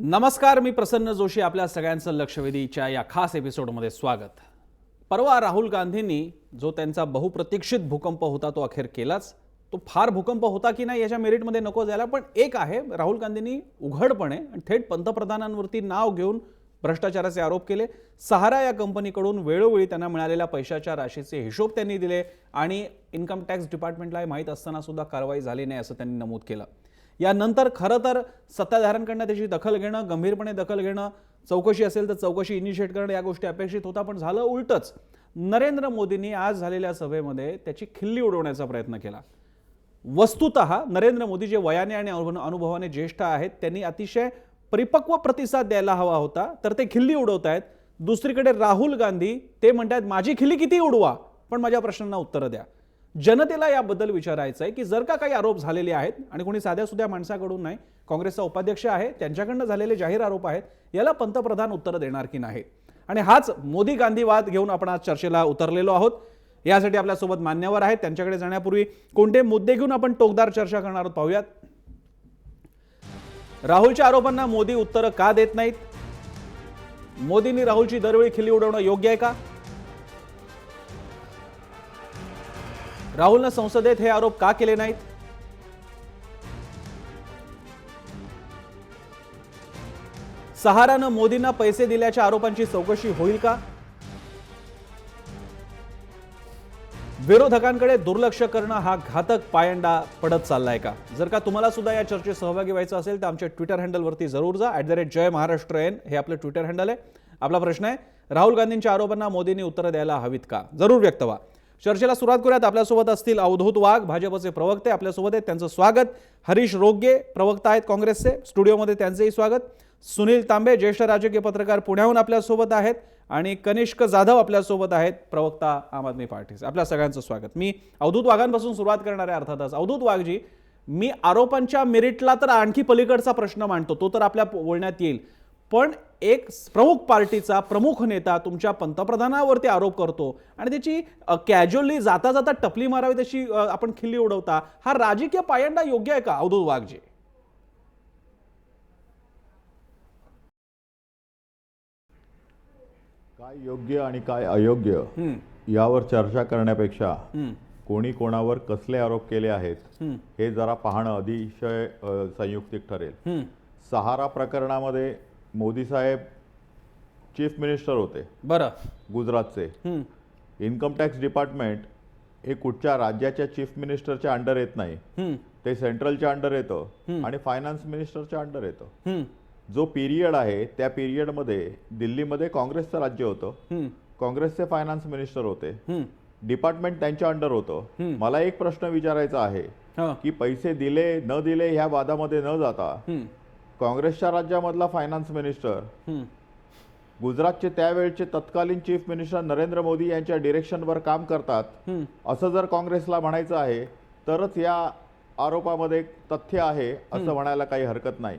नमस्कार, मी प्रसन्न जोशी. आपल्या सगळ्यांचं लक्षवेधीच्या या खास एपिसोडमध्ये स्वागत. परवा राहुल गांधींनी जो त्यांचा बहुप्रतीक्षित भूकंप होता तो अखेर केलाच. तो फार भूकंप होता की नाही याच्या मेरिटमध्ये नको जायला, पण एक आहे, राहुल गांधींनी उघडपणे आणि थेट पंतप्रधानांवरती नाव घेऊन भ्रष्टाचाराचे आरोप केले. सहारा या कंपनीकडून वेळोवेळी त्यांना मिळालेल्या पैशाच्या राशीचे हिशोब त्यांनी दिले आणि इन्कम टॅक्स डिपार्टमेंटला माहीत असताना सुद्धा कारवाई झाली नाही असं त्यांनी नमूद केलं. यानंतर खरं तर सत्ताधाऱ्यांकडनं त्याची दखल घेणं, गंभीरपणे दखल घेणं, चौकशी असेल तर चौकशी इनिशिएट करणं या गोष्टी अपेक्षित होता, पण झालं उलटच. नरेंद्र मोदींनी आज झालेल्या सभेमध्ये त्याची खिल्ली उडवण्याचा प्रयत्न केला. वस्तुतः नरेंद्र मोदी जे वयाने आणि अनुभवाने ज्येष्ठ आहेत त्यांनी अतिशय परिपक्व प्रतिसाद द्यायला हवा होता, तर ते खिल्ली उडवत आहेत. दुसरीकडे राहुल गांधी ते म्हणतात माझी खिल्ली किती उडवा पण माझ्या प्रश्नांना उत्तरं द्या. जनतेला याबद्दल विचारायचं आहे की जर का काही आरोप झालेले आहेत आणि कोणी साध्या सुध्या माणसाकडून नाही, काँग्रेसचा उपाध्यक्ष आहे त्यांच्याकडनं झालेले जाहीर आरोप आहेत, याला पंतप्रधान उत्तर देणार की नाही. आणि हाच मोदी गांधी वाद घेऊन आपण आज चर्चेला उतरलेलो आहोत. यासाठी आपल्यासोबत मान्यवर आहेत. त्यांच्याकडे जाण्यापूर्वी कोणते मुद्दे घेऊन आपण टोकदार चर्चा करणार आहोत पाहूयात. राहुलच्या आरोपांना मोदी उत्तर का देत नाहीत? मोदींनी राहुलची दरवेळी खिल्ली उडवणं योग्य आहे का? राहुलनं संसदेत हे आरोप का केले नाहीत? सहारानं मोदींना पैसे दिल्याच्या आरोपांची चौकशी होईल का? विरोधकांकडे दुर्लक्ष करणं हा घातक पायंडा पडत चाललाय का? जर का तुम्हाला सुद्धा या चर्चेत सहभागी व्हायचं असेल तर आमच्या ट्विटर हँडलवरती जरूर जा. @जयमहाराष्ट्रN हे आपलं ट्विटर हँडल आहे. आपला प्रश्न आहे, राहुल गांधींच्या आरोपांना मोदींनी उत्तरं द्यायला हवीत का? जरूर व्यक्त व्हा. चर्चेला सुरुवात करूयात. आपल्यासोबत असतील अवधूत वाघ, भाजपचे प्रवक्ते आपल्यासोबत आहेत, त्यांचं स्वागत. हरीश रोगे प्रवक्ता आहेत काँग्रेसचे, स्टुडिओमध्ये त्यांचंही स्वागत. सुनील तांबे ज्येष्ठ राजकीय पत्रकार पुण्याहून आपल्यासोबत आहेत आणि कनिष्क जाधव आपल्यासोबत आहेत, प्रवक्ता आम आदमी पार्टीचे. आपल्या सगळ्यांचं स्वागत. मी अवधूत वाघांपासून सुरुवात करणार आहे. अर्थातच अवधूत वाघजी, मी आरोपांच्या मेरिटला तर आणखी पलीकडचा प्रश्न मांडतो, तो तर आपल्या बोलण्यात येईल, पण एक प्रमुख पार्टीचा प्रमुख नेता तुमच्या पंतप्रधानावरती आरोप करतो आणि त्याची कॅज्युअली जाता जाता टपली मारावी तशी आपण खिल्ली उडवता, हा राजकीय पायंडा योग्य आहे का अवधूत वाघजी? काय योग्य आणि काय अयोग्य यावर चर्चा करण्यापेक्षा कोणी कोणावर कसले आरोप केले आहेत हे जरा पाहणं अतिशय संयुक्तिक ठरेल. सहारा प्रकरणामध्ये मोदी साहेब चीफ मिनिस्टर होते, बरं, गुजरातचे. इन्कम टॅक्स डिपार्टमेंट हे कुठच्या राज्याच्या चीफ मिनिस्टरच्या अंडर येत नाही, ते सेंट्रलच्या अंडर येतं आणि फायनान्स मिनिस्टरच्या अंडर येतं. जो पिरियड आहे त्या पिरियडमध्ये दिल्लीमध्ये काँग्रेसचं राज्य होतं, काँग्रेसचे फायनान्स मिनिस्टर होते, डिपार्टमेंट त्यांच्या अंडर होतं. मला एक प्रश्न विचारायचा आहे की पैसे दिले न दिले ह्या वादामध्ये न जाता काँग्रेसच्या राज्यामधला फायनान्स मिनिस्टर गुजरातचे त्यावेळचे तत्कालीन चीफ मिनिस्टर नरेंद्र मोदी यांच्या डिरेक्शनवर काम करतात असं जर काँग्रेसला म्हणायचं आहे तरच या आरोपामध्ये तथ्य आहे असं म्हणायला काही हरकत नाही.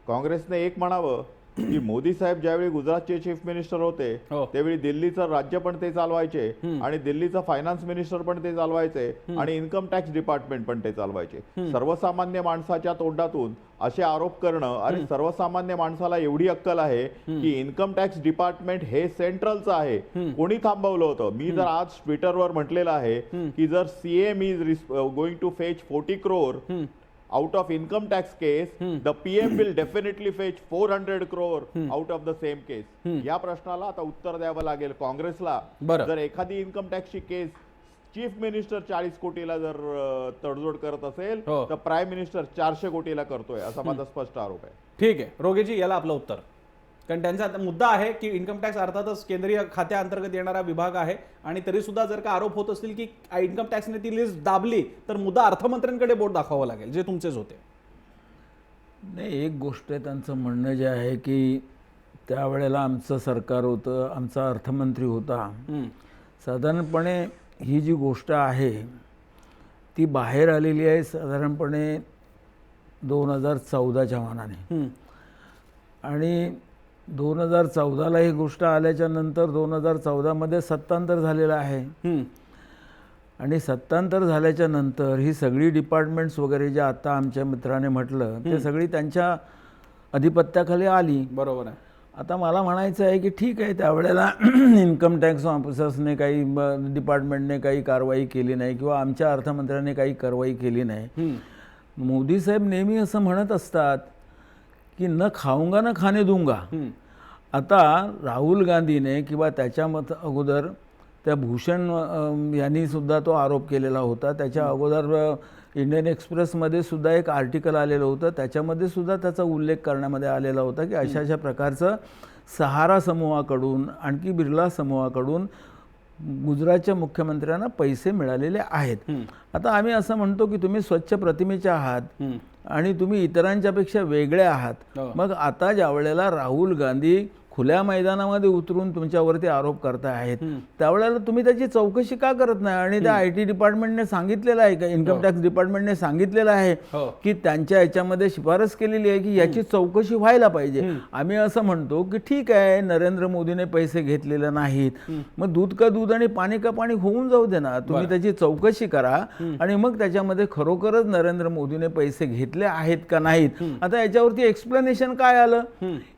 काँग्रेसने एक म्हणावं की मोदी साहेब ज्यावेळी गुजरातचे चीफ मिनिस्टर होते त्यावेळी दिल्लीचं राज्य पण ते चालवायचे आणि दिल्लीचं फायनान्स मिनिस्टर पण ते चालवायचे आणि इन्कम टॅक्स डिपार्टमेंट पण ते चालवायचे. सर्वसामान्य माणसाच्या तोंडातून असे आरोप करणं, आणि सर्वसामान्य माणसाला एवढी अक्कल आहे की इन्कम टॅक्स डिपार्टमेंट हे सेंट्रलचं आहे, कोणी थांबवलं होतं? मी जर आज ट्विटरवर म्हटलेलं आहे की जर CM is going to fetch 40 crore out of income tax case, the PM will definitely fetch 400 crore out of the same case. या प्रश्नाला आता उत्तर द्यावं लागेल काँग्रेसला. जर एखादी इन्कम टॅक्सची केस चीफ मिनिस्टर 40 कोटीला जर तडजोड करत असेल तर प्राईम मिनिस्टर 400 कोटीला करतोय असा माझा स्पष्ट आरोप आहे. ठीक आहे रोगेजी, याला आपलं उत्तर, कारण त्यांचा मुद्दा आहे की इन्कम टॅक्स अर्थातच केंद्रीय खात्याअंतर्गत येणारा विभाग आहे आणि तरी सुद्धा जर का आरोप होत असतील की इन्कम टॅक्सने ती लिस्ट दाबली तर मुद्दा अर्थमंत्र्यांकडे बोट दाखवावं लागेल, जे तुमचेच होते. नाही, एक गोष्ट त्यांचं म्हणणं जे आहे की त्यावेळेला आमचं सरकार होतं, आमचा अर्थमंत्री होता. साधारणपणे ही जी गोष्ट आहे ती बाहेर आलेली आहे साधारणपणे 2014च्या मानाने, आणि 2014ला ही गोष्ट आल्याच्या नंतर 2014मध्ये सत्तांतर झालेलं आहे आणि सत्तांतर झाल्याच्या नंतर ही सगळी डिपार्टमेंट्स वगैरे जे आता आमच्या मित्राने म्हटलं ते सगळी त्यांच्या अधिपत्याखाली आली. बरोबर आहे. आता मला म्हणायचं आहे की ठीक आहे, त्यावेळेला इन्कम टॅक्स ऑफिसर्सने काही डिपार्टमेंटने काही कारवाई केली नाही किंवा आमच्या अर्थमंत्र्यांनी काही कारवाई केली नाही. मोदी साहेब नेहमी असं म्हणत असतात की न खाऊंगा न खाणे दूंगा. आता राहुल गांधीने किंवा त्याच्या अगोदर त्या भूषण यांनी सुद्धा तो आरोप केलेला होता. त्याच्या अगोदर इंडियन एक्सप्रेसमध्ये सुद्धा एक आर्टिकल आलेलं होतं, त्याच्यामध्ये सुद्धा त्याचा उल्लेख करण्यामध्ये आलेला होता की अशा अशा प्रकारचं सहारा समूहाकडून आणखी बिर्ला समूहाकडून गुजरातच्या मुख्यमंत्र्यांना पैसे मिळालेले आहेत. आता आम्ही असं म्हणतो की तुम्ही स्वच्छ प्रतिमेचे आहात आणि तुम्ही इतरांच्यापेक्षा वेगळे आहात. मग आता ज्या वेळेला राहुल गांधी खुल्या मैदानामध्ये उतरून तुमच्यावरती आरोप करता आहेत, त्यावेळेला तुम्ही त्याची चौकशी का करत नाही? आणि त्या IT डिपार्टमेंटने सांगितलेलं आहे का, इन्कम टॅक्स डिपार्टमेंटने सांगितलेलं आहे की त्यांच्या याच्यामध्ये शिफारस केलेली आहे की याची चौकशी व्हायला पाहिजे. आम्ही असं म्हणतो की ठीक आहे, नरेंद्र मोदीने पैसे घेतलेले नाहीत, मग दूध का दूध आणि पाणी का पाणी होऊन जाऊ दे ना. तुम्ही त्याची चौकशी करा आणि मग त्याच्यामध्ये खरोखरच नरेंद्र मोदीने पैसे घेतले आहेत का नाहीत. आता याच्यावरती एक्सप्लेनेशन काय आलं?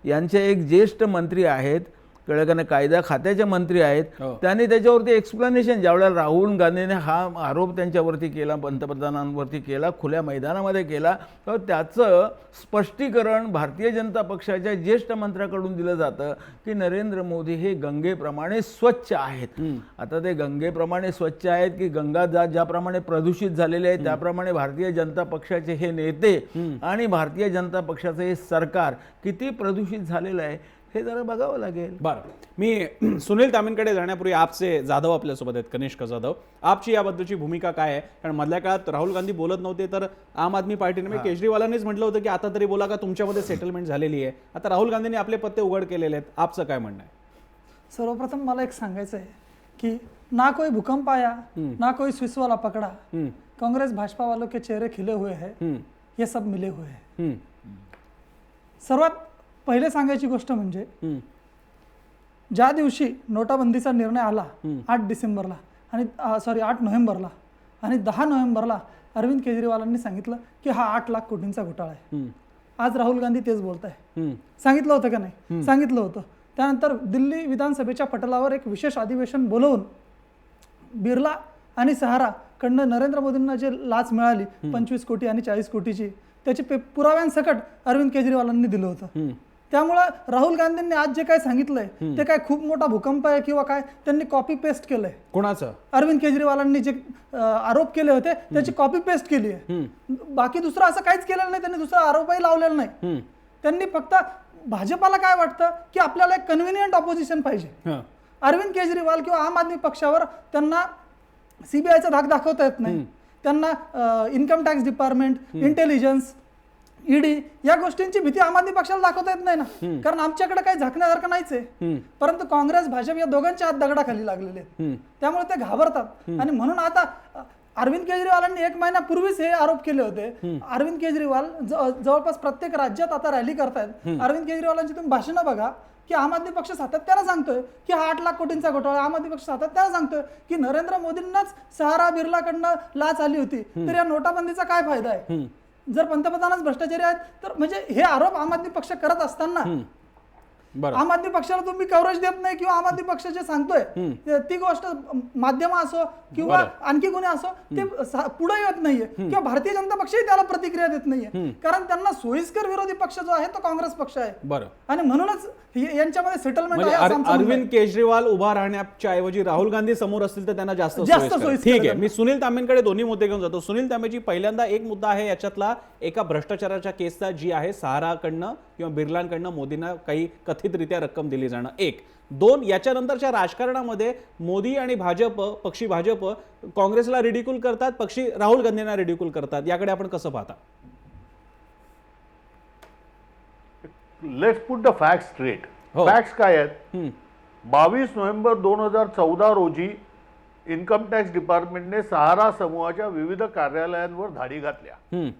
यांचे एक ज्येष्ठ मंत्री आहेत, कळलं कायदा खात्याचे मंत्री आहेत, त्यांनी त्याच्यावरती एक्सप्लेनेशन, ज्यावेळेला राहुल गांधीने हा आरोप त्यांच्यावरती केला, पंतप्रधानांवरती केला, खुल्या मैदानामध्ये केला, तर त्याचं स्पष्टीकरण भारतीय जनता पक्षाच्या ज्येष्ठ मंत्र्याकडून दिलं जातं की नरेंद्र मोदी हे गंगेप्रमाणे स्वच्छ आहेत. आता ते गंगेप्रमाणे स्वच्छ आहेत की गंगा ज्याप्रमाणे प्रदूषित झालेले आहे त्याप्रमाणे भारतीय जनता पक्षाचे हे नेते आणि भारतीय जनता पक्षाचं हे सरकार किती प्रदूषित झालेलं आहे हे जरा बघावं लागेल. बरं, मी सुनील तामींकडे जाण्यापूर्वी आपचे जाधव आपल्यासोबत आहेत, कनिष्क जाधव. आपची याबद्दलची भूमिका काय आहे? कारण मधल्या काळात राहुल गांधी बोलत नव्हते, तर आम आदमी पार्टीने केजरीवालांनीच म्हटलं होतं की आता तरी बोला का तुमच्यामध्ये सेटलमेंट झालेली आहे. आता राहुल गांधींनी आपले पत्ते उघड केलेले आहेत, आपचं काय म्हणणं आहे? सर्वप्रथम मला एक सांगायचं आहे की ना कोई भूकंप आया ना कोई स्विस वाला पकड़ा, कांग्रेस भाजपा वालों के चेहरे खिले हुए हैं, ये सब मिले हुए हैं. सर्वात पहिले सांगायची गोष्ट म्हणजे ज्या दिवशी नोटाबंदीचा निर्णय आला 8 डिसेंबरला आणि 8 नोव्हेंबरला आणि 10 नोव्हेंबरला अरविंद केजरीवालांनी सांगितलं की हा 8 लाख कोटींचा घोटाळा आहे. आज राहुल गांधी तेच बोलत आहे. सांगितलं होतं का नाही? सांगितलं होतं. त्यानंतर दिल्ली विधानसभेच्या पटलावर एक विशेष अधिवेशन बोलवून बिर्ला आणि सहारा कडनं नरेंद्र मोदींना जे लाच मिळाली 25 कोटी आणि 40 कोटीची, त्याचे पुराव्यांसकट अरविंद केजरीवालांनी दिलं होतं. त्यामुळं राहुल गांधींनी आज जे काय सांगितलंय ते काय खूप मोठा भूकंप आहे किंवा काय, त्यांनी कॉपी पेस्ट केलंय. कोणाचं? अरविंद केजरीवालांनी जे आरोप केले होते त्याची कॉपी पेस्ट केली आहे. बाकी दुसरं असं काहीच केलेलं नाही, त्यांनी दुसरा आरोपही लावलेला नाही. त्यांनी फक्त भाजपाला काय वाटतं की आपल्याला एक कन्व्हिनियंट ऑपोजिशन पाहिजे. अरविंद केजरीवाल किंवा आम आदमी पक्षावर त्यांना CBIचा धाक दाखवता येत नाही, त्यांना income tax department, intelligence, ED या गोष्टींची भीती आम आदमी पक्षाला दाखवता येत नाही ना, कारण आमच्याकडे काही झाकण्यासारखं नाहीच आहे. परंतु काँग्रेस भाजप या दोघांच्या हात दगडाखाली लागलेले आहेत, त्यामुळे ते घाबरतात. आणि म्हणून आता अरविंद केजरीवालांनी 1 महिन्यापूर्वीच हे आरोप केले होते. अरविंद केजरीवाल जवळपास प्रत्येक राज्यात आता रॅली करतायत. अरविंद केजरीवालांची तुम्ही भाषणं बघा की आम आदमी पक्ष सातत्यानं सांगतोय की हा 8 लाख कोटींचा घोटाळा. आम आदमी पक्ष सातत्यानं सांगतोय की नरेंद्र मोदींनाच सहारा बिर्लाकडनं लाच आली होती, तर या नोटाबंदीचा काय फायदा आहे? जर पंतप्रधानच भ्रष्टाचारी आहेत तर म्हणजे हे आरोप आम आदमी पक्ष करत असताना आम आदमी पक्षाला तुम्ही कव्हरेज देत नाही किंवा आम आदमी पक्ष जे सांगतोय ती गोष्ट माध्यम असो किंवा आणखी कोणी असो ते पुढे येत नाहीये किंवा भारतीय जनता पक्षही त्याला प्रतिक्रिया देत नाहीये, कारण त्यांना सोयीस्कर विरोधी पक्ष जो आहे तो काँग्रेस पक्ष आहे. बरं, आणि म्हणूनच यांच्यामध्ये सेटलमेंट आहे असं आमचं म्हणणं आहे. अरविंद केजरीवाल उभा राहण्याच्या ऐवजी राहुल गांधी समोर असतील तर त्यांना जास्त सोयीस्कर. ठीक आहे, मी सुनील तांबेंकडे दोन्ही मुद्दे घेऊन जातो. सुनील तांबेजी, पहिल्यांदा एक मुद्दा आहे याच्यातला एका भ्रष्टाचाराच्या केसचा, जी आहे सहाराकडनं किंवा बिर्लांकडनं मोदींना काही कथितरित्या रक्कम दिली जाणं. 1, 2, याच्यानंतरच्या राजकारणामध्ये मोदी आणि भाजप, पक्षी भाजप काँग्रेसला रिडिक्यूल करतात, पक्षी राहुल गांधींना रिडिक्यूल करतात. याकडे आपण कसं पाहता? Let's put the facts straight. Facts काय आहेत? 22 नोव्हेंबर 2014 रोजी इन्कम टॅक्स डिपार्टमेंटने सहारा समूहाच्या विविध कार्यालयांवर धाडी घातल्या.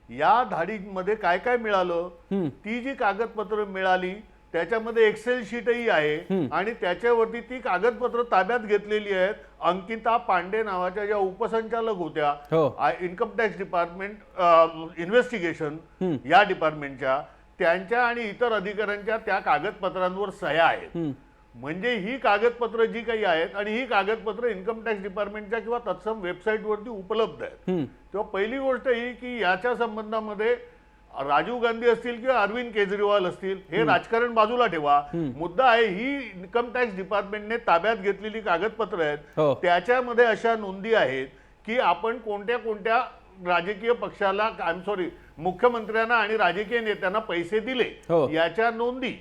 या धाडीमध्ये काय काय मिळालं? ती जी कागदपत्र मिळाली त्याच्यामध्ये एक्सेल शीटही आहे आणि त्याच्यावरती ती कागदपत्र ताब्यात घेतलेली आहेत. अंकिता पांडे नावाच्या ज्या उपसंचालक होत्या इन्कम टॅक्स डिपार्टमेंट इन्व्हेस्टिगेशन या डिपार्टमेंटच्या, त्यांच्या आणि इतर अधिकाऱ्यांच्या त्या कागदपत्रांवर सह्या आहेत. म्हणजे ही कागदपत्र जी काही आहेत आणि ही कागदपत्र इन्कम टॅक्स डिपार्टमेंटच्या किंवा तत्सम वेबसाईटवरती उपलब्ध आहेत. तेव्हा पहिली गोष्ट ही की याच्या संबंधामध्ये राजीव गांधी असतील किंवा अरविंद केजरीवाल असतील, हे राजकारण बाजूला ठेवा. मुद्दा आहे ही इन्कम टॅक्स डिपार्टमेंटने ताब्यात घेतलेली कागदपत्र आहेत, त्याच्यामध्ये अशा नोंदी आहेत की आपण कोणत्या कोणत्या राजकीय पक्षाला मुख्यमंत्र्यांना आणि राजकीय नेत्यांना पैसे दिले याच्या नोंदी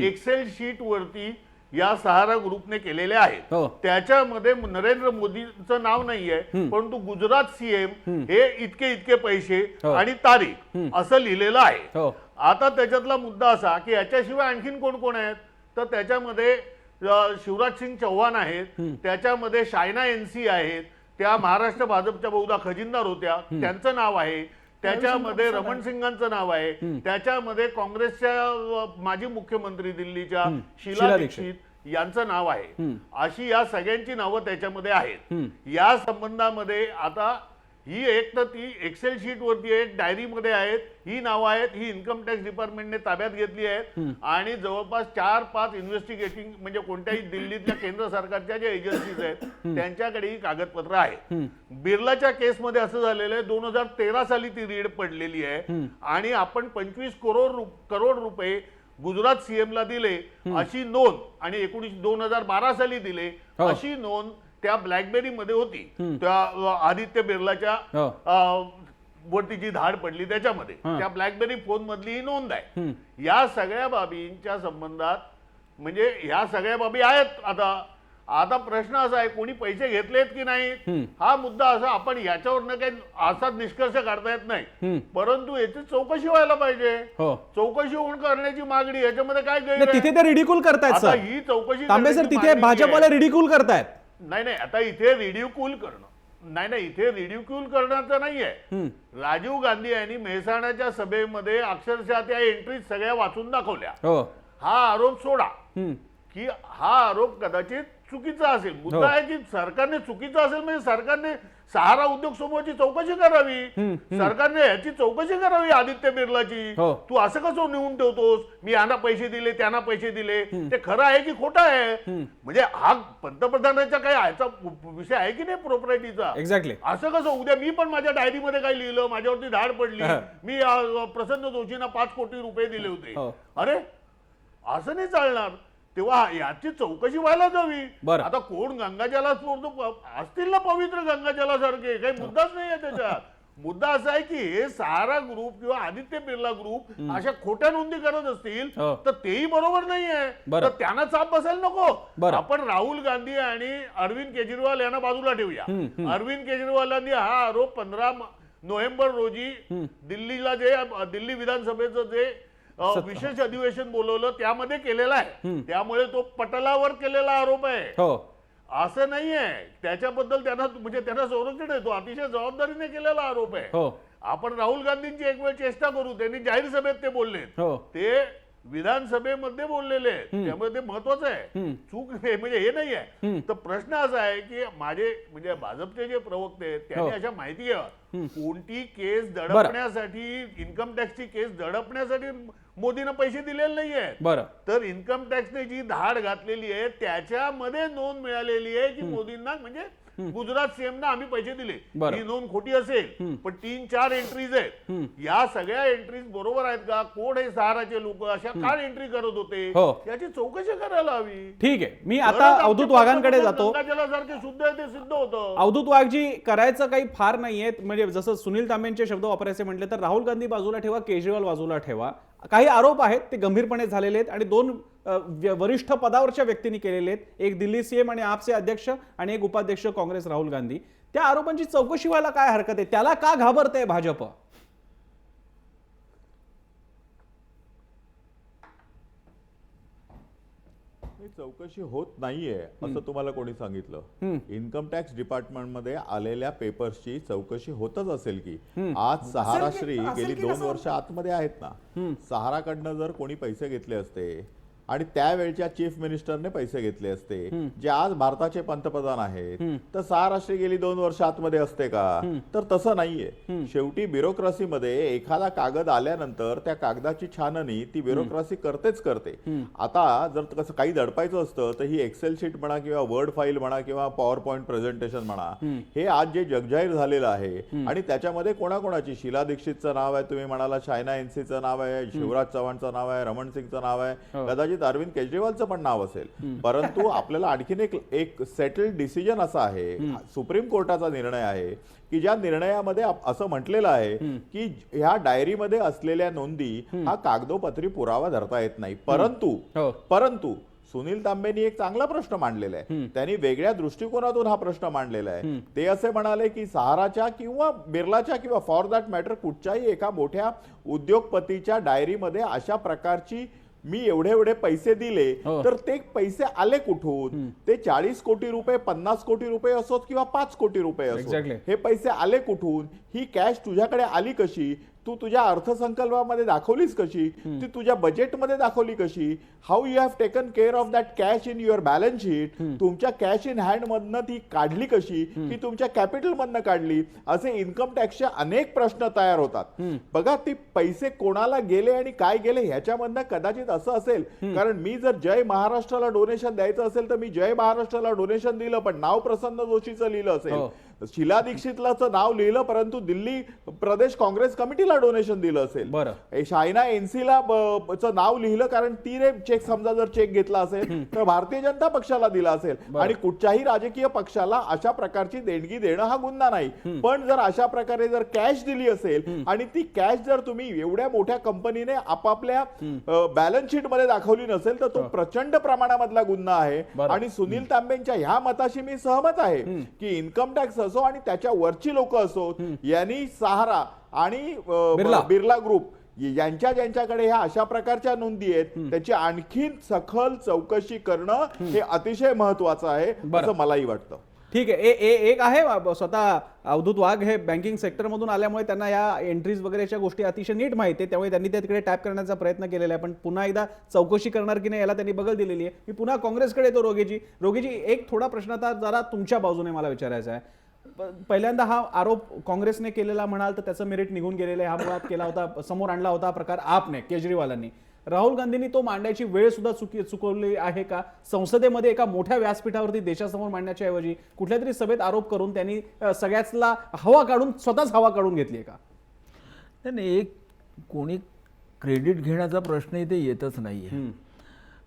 एक्सेल शीट वरती या सहारा ग्रुपने केलेल्या आहेत. त्याच्यामध्ये नरेंद्र मोदींचं नाव नाहीये, परंतु गुजरात सीएम हे इतके इतके पैसे आणि तारीख असं लिहिलेलं आहे. आता त्याच्यातला मुद्दा असा की याच्याशिवाय आणखीन कोण कोण आहेत, तर त्याच्यामध्ये शिवराज सिंग चौहान आहेत, त्याच्यामध्ये शायना एनसी आहेत, त्या महाराष्ट्र भाजपच्या बहुधा खजिनदार होत्या, त्यांचं नाव आहे. त्याच्यामध्ये रमण सिंगांचं नाव आहे. त्याच्यामध्ये काँग्रेसच्या माजी मुख्यमंत्री दिल्लीच्या शीला दीक्षित यांचं नाव आहे. अशी या सगळ्यांची नावं त्याच्यामध्ये आहेत. या संबंधामध्ये आता ही एक तर ती एक्सेल शीट वरती आहे, डायरीमध्ये आहेत, ही नावं आहेत, ही इन्कम टॅक्स डिपार्टमेंटने ताब्यात घेतली आहेत आणि जवळपास 4-5 इन्व्हेस्टिगेटिंग म्हणजे कोणत्याही दिल्लीतल्या केंद्र सरकारच्या ज्या एजन्सीज आहेत त्यांच्याकडे ही कागदपत्र आहेत. बिर्लाच्या केसमध्ये असं झालेलं आहे, 2013 साली ती रीड पडलेली आहे आणि आपण 25 करोड रुपये गुजरात सीएमला दिले अशी नोंद आणि 2012 साली दिले अशी नोंद त्या ब्लॅकबेरी मध्ये होती. त्या आदित्य बिर्लाच्या वरती जी धाड पडली त्याच्यामध्ये त्या ब्लॅकबेरी फोन मधली ही नोंद आहे. या सगळ्या बाबींच्या संबंधात म्हणजे ह्या सगळ्या बाबी आहेत. आता प्रश्न असा आहे कोणी पैसे घेतलेत की नाही हा मुद्दा असा आपण याच्यावरनं काही असाच निष्कर्ष काढता येत नाही, परंतु याची चौकशी व्हायला पाहिजे. चौकशी होऊन करण्याची मागणी याच्यामध्ये काय गैर तिथे ते रिडिक्यूल करतायत सर. ही चौकशी तांबे सर तिथे भाजपवाले रिडिक्यूल करतायत. नाही आता इथे रिड्युक्यूल करणं नाही, इथे रिड्युक्यूल करण्याचं नाहीये. राजीव गांधी यांनी मेहसाण्याच्या सभेमध्ये अक्षरशः त्या एंट्री सगळ्या वाचून दाखवल्या. हा आरोप सोडा की हा आरोप कदाचित चुकीचा असेल. मुद्दा आहे की सरकारने चुकीचा असेल म्हणजे सरकारने सहारा उद्योग समूहाची चौकशी करावी, सरकारने ह्याची चौकशी करावी आदित्य बिर्लाची. तू असं कसं नेऊन ठेवतोस मी यांना पैसे दिले त्यांना पैसे दिले, ते खरं आहे की खोटं आहे? म्हणजे हा पंतप्रधानाचा काही ह्याचा विषय आहे की नाही प्रॉपर्टीचा? एक्झॅक्टली. असं कसं उद्या मी पण माझ्या डायरीमध्ये काही लिहिलं, माझ्यावरती धाड पडली, मी प्रसन्न जोशींना 5 कोटी रुपये दिले होते, अरे असं नाही चालणार. तेव्हा याची चौकशी व्हायला जावी. आता कोण गंगाजला सोडतो असतील ना पवित्र गंगाजलासारखे, काही मुद्दाच नाहीये त्याच्यात. मुद्दा असा आहे की हे सहारा ग्रुप किंवा आदित्य बिर्ला ग्रुप अशा खोट्या नोंदी करत असतील तर तेही बरोबर नाहीये, तर त्यांना चाप बसायला नको. आपण राहुल गांधी आणि अरविंद केजरीवाल यांना बाजूला ठेवूया. अरविंद केजरीवालांनी हा आरोप 15 नोव्हेंबर रोजी दिल्लीला जे दिल्ली विधानसभेचं जे विशेष अधिवेशन बोलवलं त्यामध्ये केलेला आहे, त्यामुळे तो पटलावर केलेला आरोप आहे. असं नाहीये. त्याच्याबद्दल त्यांना म्हणजे त्यांना संरक्षण आहे, तो अतिशय जबाबदारीने केलेला आरोप आहे. आपण राहुल गांधींची एक वेळ चेष्टा करू, त्यांनी जाहीर सभेत ते बोलले, ते विधानसभेमध्ये बोललेले आहेत, त्यामुळे ते महत्वाचं आहे. चूक म्हणजे हे नाही आहे. तर प्रश्न असा आहे की माझे म्हणजे भाजपचे जे प्रवक्ते आहेत त्यांनी अशा माहिती घ्यावा, कोणती केस दडपण्यासाठी इन्कम टॅक्सची केस दडपण्यासाठी मोदींना पैसे दिलेले नाहीये. तर इन्कम टॅक्सने जी धाड घातलेली आहे त्याच्यामध्ये नोंद मिळालेली आहे की मोदींना म्हणजे गुजरात सीएमना आम्ही पैसे दिले. ही नोंद खोटी असेल पण 3-4 एंट्रीज आहेत. या सगळ्या एंट्रीज बरोबर आहेत का? कोण हे सहाराचे लोक अशा काय एंट्री करत होते याची चौकशी करायला हवी. ठीक आहे, मी आता अवधूत वाघांकडे जातो. गंगाजलासारखे शुद्ध आहे ते सिद्ध होतं. अवधूत वाघजी, करायचं काही फार नाहीये. म्हणजे जसं सुनील तांबेंचे शब्द वापरायचे म्हटले तर राहुल गांधी बाजूला ठेवा, केजरीवाल बाजूला ठेवा. काही आरोप आहेत ते गंभीरपणे झालेले आहेत आणि 2 वरिष्ठ पदावरच्या व्यक्तींनी केलेले आहेत. एक दिल्ली सीएम आणि आपचे अध्यक्ष आणि एक उपाध्यक्ष काँग्रेस राहुल गांधी. त्या आरोपांची चौकशी व्हायला काय हरकत आहे? त्याला का घाबरतंय भाजप? चौकशी होत नाहीये असं तुम्हाला कोणी सांगितलं? इन्कम टॅक्स डिपार्टमेंटमध्ये आलेल्या पेपर्सची चौकशी होतच असेल की. आज सहाराश्री गेली 2 वर्ष आतमध्ये आहेत ना. सहाराकडनं जर कोणी पैसे घेतले असते आणि त्यावेळच्या चीफ मिनिस्टरने पैसे घेतले असते, जे आज भारताचे पंतप्रधान आहेत, तर 6 राष्ट्रे गेली 2 वर्ष आतमध्ये असते का? तर तसं नाहीये. शेवटी ब्युरोक्रेसीमध्ये एखादा कागद आल्यानंतर त्या कागदाची छाननी ती ब्युरोक्रेसी करतेच करते. आता जर कसं काही दडपायचं असतं तर ही एक्सेल शीट म्हणा किंवा वर्ड फाईल म्हणा किंवा पॉवर पॉईंट प्रेझेंटेशन म्हणा, हे आज जे जगजाहीर झालेलं आहे आणि त्याच्यामध्ये कोणाकोणाची, शीला दीक्षितचं नाव आहे, तुम्ही म्हणाला चायना एनसीचं नाव आहे, शिवराज चव्हाणचं नाव आहे, रमण सिंगचं नाव आहे, कदाचित अरविंद केजरीवालचं पण नाव असेल. परंतु आपल्याला आणखीन एक सेटल्ड डिसिजन असा आहे, सुप्रीम कोर्टाचा निर्णय आहे की ज्या निर्णयामध्ये असं म्हटलेलं आहे की ह्या डायरीमध्ये असलेल्या नोंदी हा कागदोपत्री पुरावा धरता येत नाही. परंतु सुनील तांबेंनी एक चांगला प्रश्न मांडलेला आहे. त्यांनी वेगळ्या दृष्टिकोनातून हा प्रश्न मांडलेला आहे. ते असे म्हणाले की सहाराच्या किंवा बिर्लाच्या किंवा फॉर दॅट मॅटर कुठच्याही एका मोठ्या उद्योगपतीच्या डायरीमध्ये अशा प्रकारची मी एवढे पैसे दिले तर ते पैसे आले कुठून? ते 40 कोटी रुपये, 50 कोटी रुपये असोत किंवा 5 कोटी रुपये असोत, हे पैसे आले कुठून? ही कॅश तुझ्याकडे आली कशी? तू तुझ्या अर्थसंकल्पामध्ये दाखवलीस कशी? ती तुझ्या बजेटमध्ये दाखवली कशी? How you have taken care of that cash in your balance sheet? तुमच्या कॅश इन हँड मधनं ती काढली कशी की तुमच्या कॅपिटल मधनं काढली? असे इन्कम टॅक्सचे अनेक प्रश्न तयार होतात. बघा, ते पैसे कोणाला गेले आणि काय गेले ह्याच्यामधनं कदाचित असं असेल, कारण मी जर जय महाराष्ट्राला डोनेशन द्यायचं असेल तर मी जय महाराष्ट्राला डोनेशन दिलं, पण नाव प्रसन्न जोशीचं लिहिलं असेल, शीला दीक्षितलाचं नाव लिहिलं परंतु दिल्ली प्रदेश काँग्रेस कमिटीला डोनेशन दिलं असेल, चायना एनसीला नाव लिहिलं कारण तिने चेक, समजा जर चेक घेतला असेल तर भारतीय जनता पक्षाला दिला असेल, आणि कुठच्याही राजकीय पक्षाला अशा प्रकारची देणगी देणं हा गुन्हा नाही. पण जर अशा प्रकारे जर कॅश दिली असेल आणि ती कॅश जर तुम्ही एवढ्या मोठ्या कंपनीने आपापल्या बॅलन्स शीट मध्ये दाखवली नसेल तर तो प्रचंड प्रमाणामधला गुन्हा आहे. आणि सुनील तांबेंच्या ह्या मताशी मी सहमत आहे की इन्कम टॅक्स असो आणि त्याच्या वरची लोक असो, यांनी सहारा आणि बिर्ला ग्रुप ज्यांच्याकडे ह्या अशा प्रकारच्या नोंदी आहेत त्याची आणखी सखोल चौकशी करणं हे अतिशय महत्वाचं आहे असं मलाही वाटतं. ठीक आहे. एक आहे स्वतः अवधूत वाघ हे बँकिंग सेक्टरमधून आल्यामुळे त्यांना या एंट्रीज वगैरेच्या गोष्टी अतिशय नीट माहिती आहे, त्यामुळे त्यांनी तिकडे टॅप करण्याचा प्रयत्न केलेला आहे. पण पुन्हा एकदा चौकशी करणार की नाही याला त्यांनी बगल दिलेली आहे. मी पुन्हा काँग्रेसकडे येतो. रोगीजी, एक थोडा प्रश्न आता जरा तुमच्या बाजूने मला विचारायचा आहे. पहिल्यांदा हा आरोप काँग्रेसने केलेला म्हणाल तर त्याचं मेरिट निघून गेलेलं आहे. हा मुळात केला होता, समोर आणला होता प्रकार आपने, केजरीवालांनी. राहुल गांधींनी तो मांडायची वेळ सुद्धा चुकवली आहे का? संसदेमध्ये एका मोठ्या व्यासपीठावरती देशासमोर मांडण्याच्या ऐवजी कुठल्या तरी सभेत आरोप करून त्यांनी सगळ्याचला हवा काढून, स्वतःच हवा काढून घेतली आहे का? नाही, एक कोणी क्रेडिट घेण्याचा प्रश्न इथे येतच नाहीये.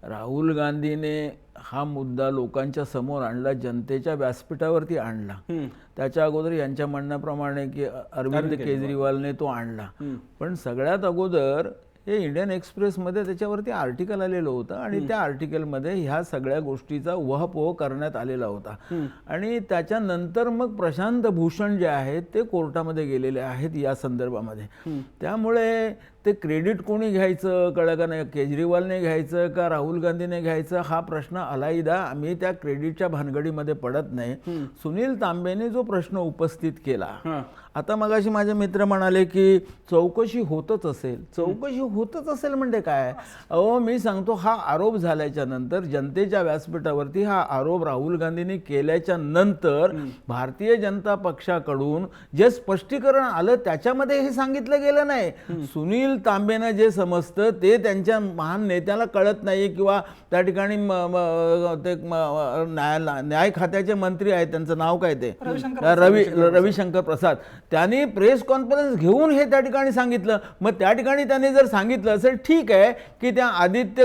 राहुल गांधीने हा मुद्दा लोकांच्या समोर आणला, जनतेच्या व्यासपीठावरती आणला. त्याच्या अगोदर यांच्या म्हणण्याप्रमाणे की अरविंद केजरीवालने तो आणला. पण सगळ्यात अगोदर हे इंडियन एक्सप्रेसमध्ये त्याच्यावरती आर्टिकल आलेलं होतं आणि त्या आर्टिकलमध्ये ह्या सगळ्या गोष्टीचा वहपोह करण्यात आलेला होता. आणि त्याच्यानंतर मग प्रशांत भूषण जे आहेत ते कोर्टामध्ये गेलेले आहेत या संदर्भामध्ये. त्यामुळे ते क्रेडिट कोणी घ्यायचं कळलं का नाही, केजरीवालने घ्यायचं का राहुल गांधीने घ्यायचं हा प्रश्न अलाईदा. आम्ही त्या क्रेडिटच्या भानगडीमध्ये पडत नाही. सुनील तांबेने जो प्रश्न उपस्थित केला, आता मगाशी माझे मित्र म्हणाले की चौकशी होतच असेल म्हणजे काय? अहो, मी सांगतो, हा आरोप झाल्याच्या नंतर जनतेच्या व्यासपीठावरती हा आरोप राहुल गांधींनी केल्याच्या नंतर भारतीय जनता पक्षाकडून जे स्पष्टीकरण आलं त्याच्यामध्ये हे सांगितलं गेलं नाही. सुनील तांबेंना जे समजतं ते त्यांच्या महान नेत्याला कळत नाही, किंवा त्या ठिकाणी ते न्याय खात्याचे मंत्री आहेत, त्यांचं नाव काय ते रविशंकर प्रसाद, त्यांनी प्रेस कॉन्फरन्स घेऊन हे त्या ठिकाणी सांगितलं. मग त्या ठिकाणी त्यांनी जर सांगितलं असेल ठीक आहे की त्या आदित्य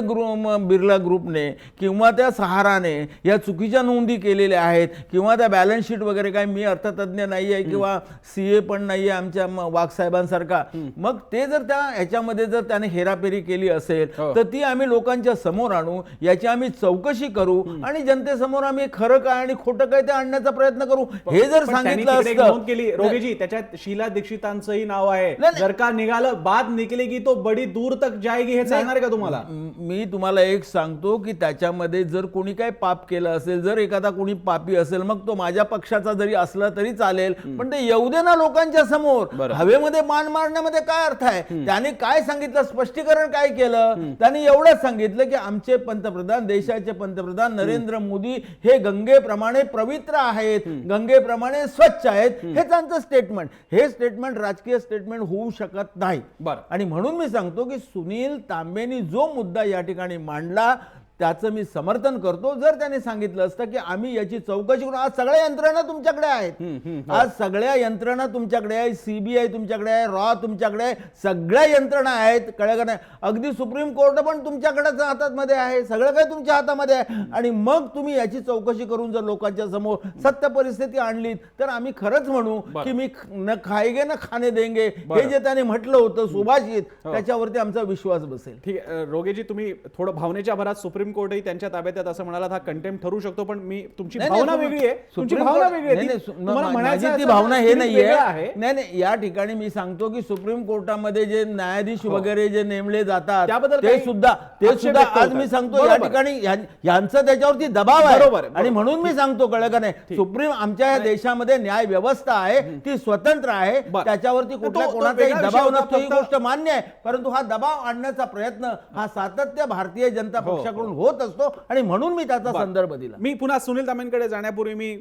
बिर्ला ग्रुपने किंवा त्या सहाराने या चुकीच्या नोंदी केलेल्या आहेत, किंवा त्या बॅलन्स शीट वगैरे, काय मी अर्थतज्ञ नाही आहे किंवा CA पण नाही आहे आमच्या वाघ साहेबांसारखा, मग ते जर त्या ह्याच्यामध्ये जर त्याने हेराफेरी केली असेल तर ती आम्ही लोकांच्या समोर आणू, याची आम्ही चौकशी करू आणि जनतेसमोर आम्ही खरं काय आणि खोटं काय ते आणण्याचा प्रयत्न करू. हे जर सांगितलं असतं, रोगीजी याच्यात शीला दीक्षितांचंही नाव आहे. नाही. जर का निघालं बात निकलेगी तो बडी दूर तक जाएगी, हे सांगणार का तुम्हाला? मी तुम्हाला एक सांगतो की त्याच्यामध्ये जर कोणी काय पाप केलं असेल, जर एखादा कोणी पापी असेल, मग तो माझ्या पक्षाचा जरी असला तरी चालेल, पण ते येऊ दे ना लोकांच्या समोर. बरं. हवेमध्ये बाण मारण्यामध्ये काय अर्थ आहे? त्याने काय सांगितलं, स्पष्टीकरण काय केलं? त्याने एवढंच सांगितलं की आमचे पंतप्रधान, देशाचे पंतप्रधान नरेंद्र मोदी हे गंगेप्रमाणे पवित्र आहेत, गंगेप्रमाणे स्वच्छ आहेत. हे त्यांचं स्टेटमेंट. हे स्टेटमेंट राजकीय स्टेटमेंट होऊ शकत नाही. बरं. आणि म्हणून मी सांगतो की सुनील तांबेनी जो मुद्दा या ठिकाणी मांडला त्याचं मी समर्थन करतो. जर त्याने सांगितलं असतं की आम्ही याची चौकशी करू, आज सगळ्या यंत्रणा तुमच्याकडे आहेत, आज सगळ्या यंत्रणा तुमच्याकडे आहे, सीबीआय तुमच्याकडे आहे, रॉ तुमच्याकडे आहे, सगळ्या यंत्रणा आहेत, कळलं का नाही? अगदी सुप्रीम कोर्ट पण तुमच्याकडेच हातामध्ये आहे, सगळं काही तुमच्या हातामध्ये आहे. आणि मग तुम्ही याची चौकशी करून जर लोकांच्या समोर सत्य परिस्थिती आणली तर आम्ही खरंच म्हणू की मी न खाएगे न खाणे देंगे, हे जे त्याने म्हटलं होतं सुभाषित, त्याच्यावरती आमचा विश्वास बसेल. ठीक आहे रोगेजी, तुम्ही थोडं भावनेच्या भरात सुप्रीम कोर्टही त्यांच्या ताब्यात आहेत असं म्हणाला, हा कंटेम्प्ट ठरू शकतो, पण मी तुमची नाही, भावना नाही, वेगळी आहे, तुमची सुप्रीम भावना कोर्ट- वेगळी आहे. नाही, ती- नाही, तुम्हाला म्हणायचं माझी ती असं भावना हे spirit नाहीये. वेगळं आहे. नाही, या ठिकाणी मी सांगतो की सुप्रीम कोर्टामध्ये जे न्यायाधीश वगैरे जे नेमले जातात त्याबद्दल ते काही सुद्धा आक्षेप व्यक्त आज होतात. मी सांगतो या बरोबर. ठिकाणी यांचं त्याच्यावरती दबाव आहे. बरोबर, आणि म्हणून मी सांगतो, कळलं का नाही, सुप्रीम आमच्या या देशामध्ये न्याय व्यवस्था आहे, ती स्वतंत्र आहे, बरं. त्याच्यावरती कुठल्या तो कोणाचाही वेगळा विषय दबाव होता, नसतो, ही फक्त- गोष्ट मान्य आहे. परंतु हा दबाव आणण्याचा प्रयत्न हा सातत्य भारतीय जनता पक्षाकडून होत असतो आणि म्हणून मी त्याचा संदर्भ दिला. मी पुन्हा सुनील तांबेंकडे जाण्यापूर्वी मी